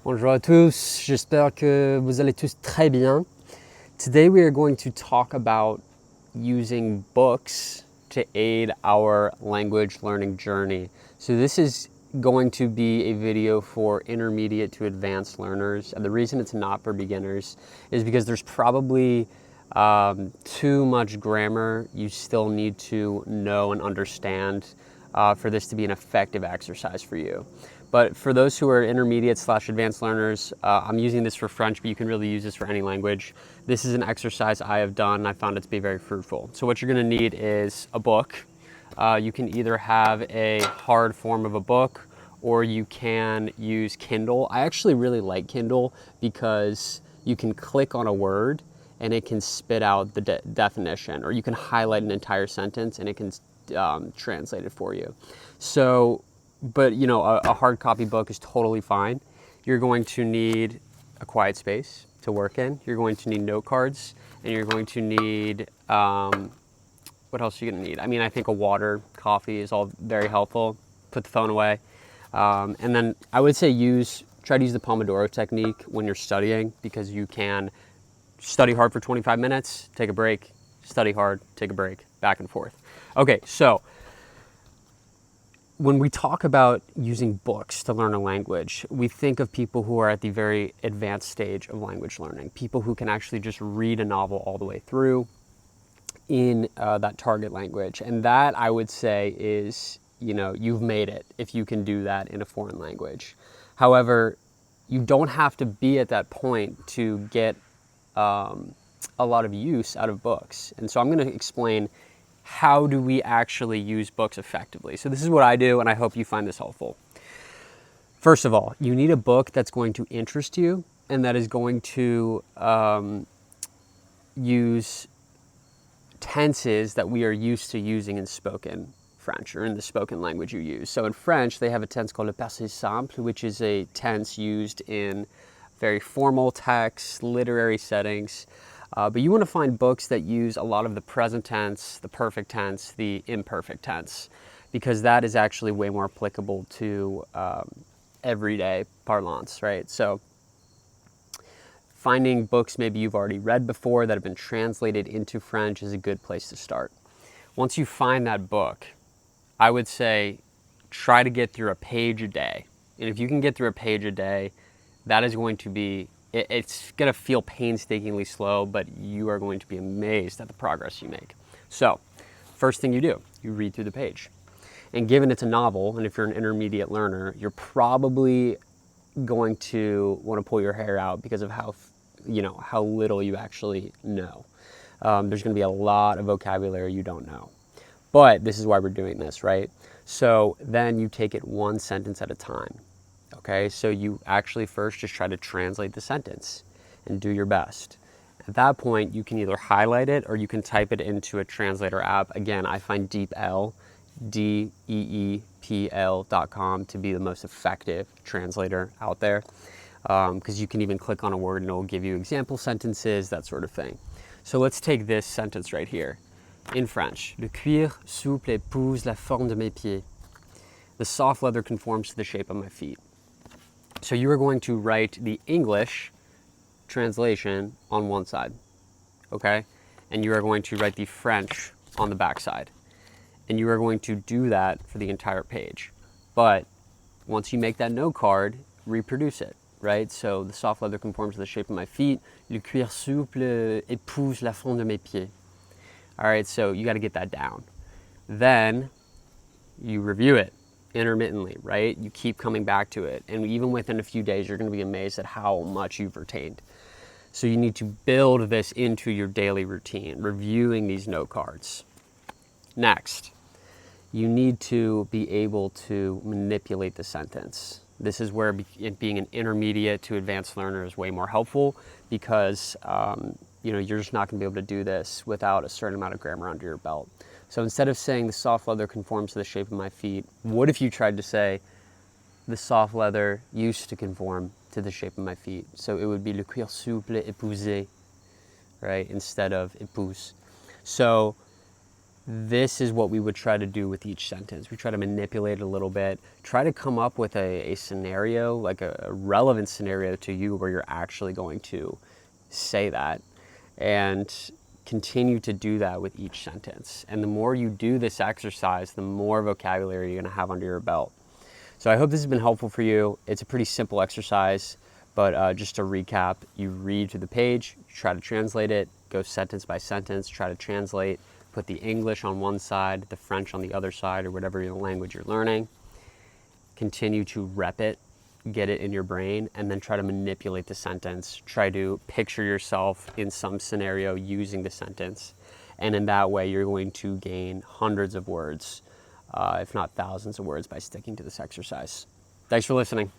Bonjour à tous, j'espère que vous allez tous très bien. Today we are going to talk about using books to aid our language learning journey. So this is going to be a video for intermediate to advanced learners. And the reason it's not for beginners is because there's probably too much grammar you still need to know and understand for this to be an effective exercise for you. But for those who are intermediate/advanced learners, I'm using this for French, but you can really use this for any language. This is an exercise I have done and I found it to be very fruitful. So what you're gonna need is a book. You can either have a hard form of a book or you can use Kindle. I actually really like Kindle because you can click on a word and it can spit out the definition, or you can highlight an entire sentence and it can translate it for you. So, but you know, a hard copy book is totally fine. You're going to need a quiet space to work in. You're going to need note cards, and you're going to need, what else are you gonna need? I mean, I think a water, coffee is all very helpful. Put the phone away. And then I would say try to use the Pomodoro technique when you're studying, because you can study hard for 25 minutes, take a break, study hard, take a break, back and forth. Okay, so when we talk about using books to learn a language, we think of people who are at the very advanced stage of language learning, people who can actually just read a novel all the way through in that target language. And that, I would say, is, you know, you've made it if you can do that in a foreign language. However, you don't have to be at that point to get a lot of use out of books. And so I'm going to explain how do we actually use books effectively. So this is what I do, and I hope you find this helpful. First of all, you need a book that's going to interest you and that is going to use tenses that we are used to using in spoken French, or in the spoken language you use. So in French, they have a tense called le passé simple, which is a tense used in very formal texts, literary settings. But you want to find books that use a lot of the present tense, the perfect tense, the imperfect tense, because that is actually way more applicable to everyday parlance, right? So finding books maybe you've already read before that have been translated into French is a good place to start. Once you find that book, I would say try to get through a page a day. And if you can get through a page a day, that is going to be, it's going to feel painstakingly slow, but you are going to be amazed at the progress you make. So, first thing you do, you read through the page. And given it's a novel, and if you're an intermediate learner, you're probably going to want to pull your hair out because of how little you actually know. There's going to be a lot of vocabulary you don't know. But this is why we're doing this, right? So then you take it one sentence at a time. Okay, so you actually first just try to translate the sentence and do your best. At that point, you can either highlight it or you can type it into a translator app. Again, I find DeepL, DEEPL.com to be the most effective translator out there, because you can even click on a word and it will give you example sentences, that sort of thing. So let's take this sentence right here. In French, le cuir souple épouse la forme de mes pieds. The soft leather conforms to the shape of my feet. So you are going to write the English translation on one side, okay? And you are going to write the French on the back side. And you are going to do that for the entire page. But once you make that note card, reproduce it, right? So the soft leather conforms to the shape of my feet. Le cuir souple épouse la forme de mes pieds. All right, so you got to get that down. Then you review it intermittently, right? You keep coming back to it. And even within a few days, you're going to be amazed at how much you've retained. So you need to build this into your daily routine, reviewing these note cards. Next, you need to be able to manipulate the sentence. This is where being an intermediate to advanced learner is way more helpful, because you're just not going to be able to do this without a certain amount of grammar under your belt. So instead of saying the soft leather conforms to the shape of my feet, what if you tried to say the soft leather used to conform to the shape of my feet? So it would be le cuir souple épousé, right, instead of épouse. So this is what we would try to do with each sentence. We try to manipulate it a little bit, try to come up with a scenario, like a relevant scenario to you where you're actually going to say that, and continue to do that with each sentence. And the more you do this exercise, the more vocabulary you're going to have under your belt. So I hope this has been helpful for you. It's a pretty simple exercise, but just to recap, you read through the page, you try to translate it, go sentence by sentence, try to translate, put the English on one side, the French on the other side, or whatever language you're learning. Continue to rep it, get it in your brain, and then try to manipulate the sentence. Try to picture yourself in some scenario using the sentence. And in that way, you're going to gain hundreds of words, if not thousands of words, by sticking to this exercise. Thanks for listening.